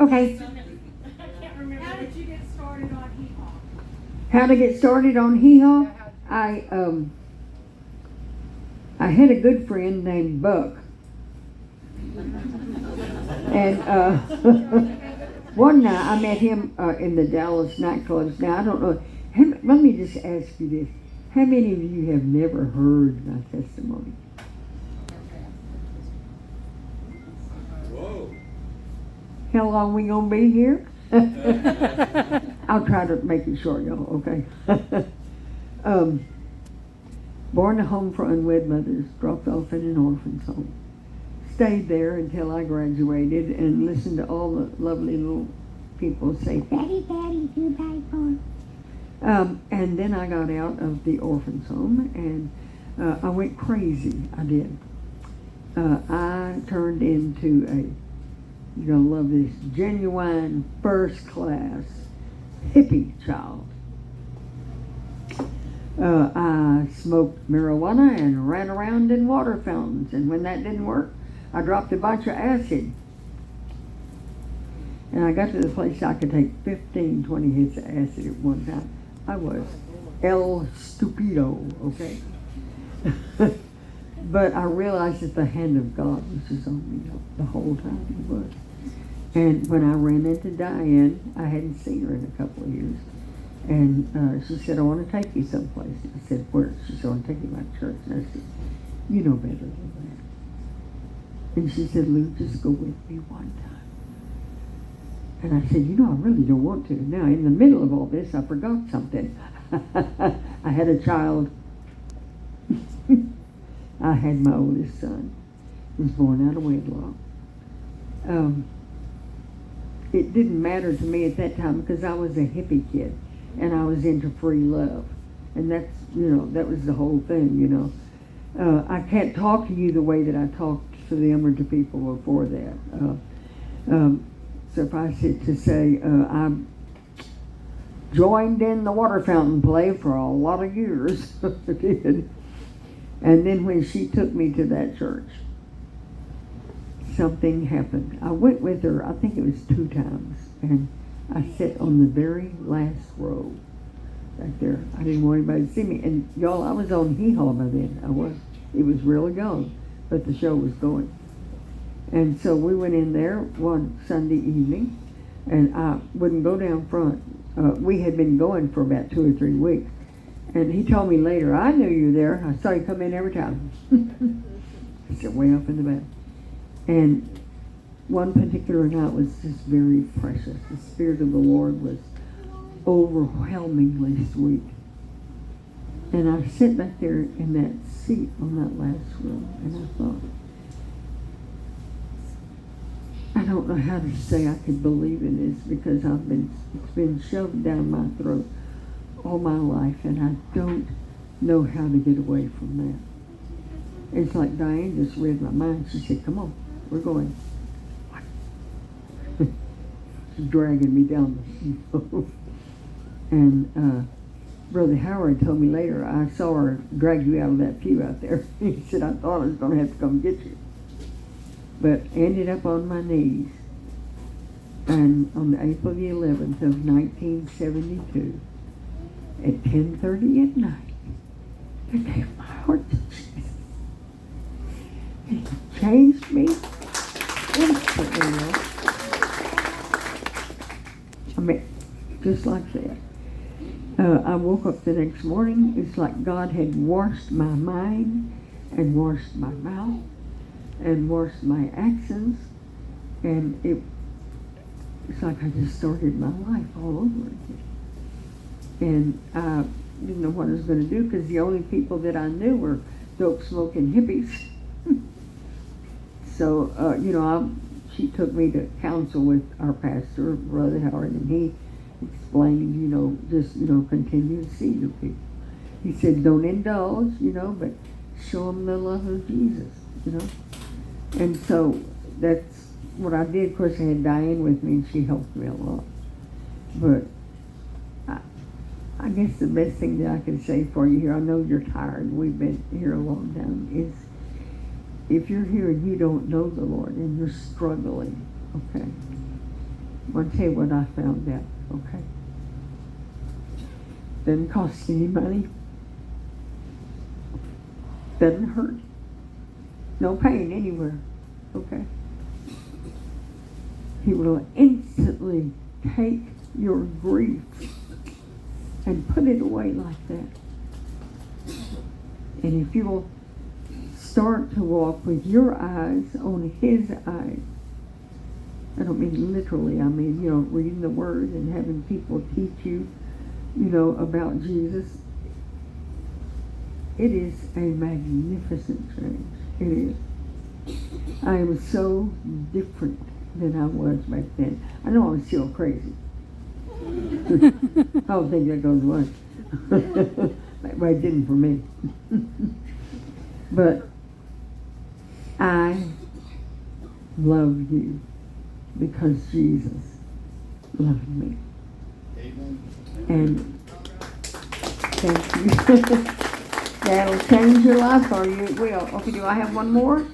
Okay. I can't remember. How did you get started on Hee Haw? How to get started on Hee Haw? I had a good friend named Buck. And one night I met him in the Dallas nightclubs. Now, I don't know. Let me just ask you this. How many of you have never heard my testimony? Whoa. How long we going to be here? I'll try to make it short, y'all, okay? Born to home for unwed mothers, dropped off in an orphan's home. Stayed there until I graduated and listened to all the lovely little people say, Daddy, Daddy, do die for. And then I got out of the orphan's home and I went crazy. I did. I turned into you're going to love this, genuine first class hippie child. I smoked marijuana and ran around in water fountains, and when that didn't work, I dropped a bunch of acid. And I got to the place I could take 15, 20 hits of acid at one time. I was El Stupido, okay? But I realized that the hand of God was just on me the whole time it was. And when I ran into Diane, I hadn't seen her in a couple of years. And she said, I want to take you someplace. I said, where? She said, I want to take you to my church. And I said, you know better than that. And she said, Lou, just go with me one time. And I said, you know, I really don't want to. Now, in the middle of all this, I forgot something. I had a child. I had my oldest son. He was born out of wedlock. It didn't matter to me at that time because I was a hippie kid and I was into free love. And that's, that was the whole thing, I can't talk to you the way that I talked to them or to people before that. Suffice it to say, I joined in the water fountain play for a lot of years. I did. And then when she took me to that church, something happened. I went with her, I think it was 2 times, and I sat on the very last row right there. I didn't want anybody to see me. And y'all, I was on Hee Haw by then. It was really young, but the show was going. And so we went in there one Sunday evening, and I wouldn't go down front. We had been going for about 2 or 3 weeks. And he told me later, I knew you were there. I saw you come in every time. I said, way up in the back. And one particular night was just very precious. The Spirit of the Lord was overwhelmingly sweet. And I sat back there in that seat on that last row, and I thought, I don't know how to say I could believe in this because it's been shoved down my throat all my life, and I don't know how to get away from that. It's like Diane just read my mind. She said, come on, we're going. She's dragging me down the road. And Brother Howard told me later, I saw her drag you out of that pew out there. He said, I thought I was going to have to come get you. But ended up on my knees. And on April the 11th of 1972, at 10:30 at night, I gave my heart to Jesus. He changed me instantly. I mean, just like that. I woke up the next morning. It's like God had washed my mind and washed my mouth and washed my actions. And it's like I just started my life all over again. And I didn't know what I was going to do because the only people that I knew were dope-smoking hippies. So, she took me to counsel with our pastor, Brother Howard, and he explained, continue to see your people. He said, don't indulge, but show them the love of Jesus, And so that's what I did. Of course, I had Diane with me, and she helped me a lot. But I guess the best thing that I can say for you here, I know you're tired, we've been here a long time, is if you're here and you don't know the Lord and you're struggling, okay, I'll tell you what I found out, okay? Doesn't cost any money. Doesn't hurt. No pain anywhere, okay? He will instantly take your grief and put it away like that. And if you will start to walk with your eyes on his eyes, I don't mean literally, I mean, reading the word and having people teach you, about Jesus. It is a magnificent change. It is. I am so different than I was back then. I know I'm still crazy. I don't think that goes away. Well, it didn't for me. But I love you because Jesus loved me. Amen. And thank you. That'll change your life for you. It will. Okay, do I have one more?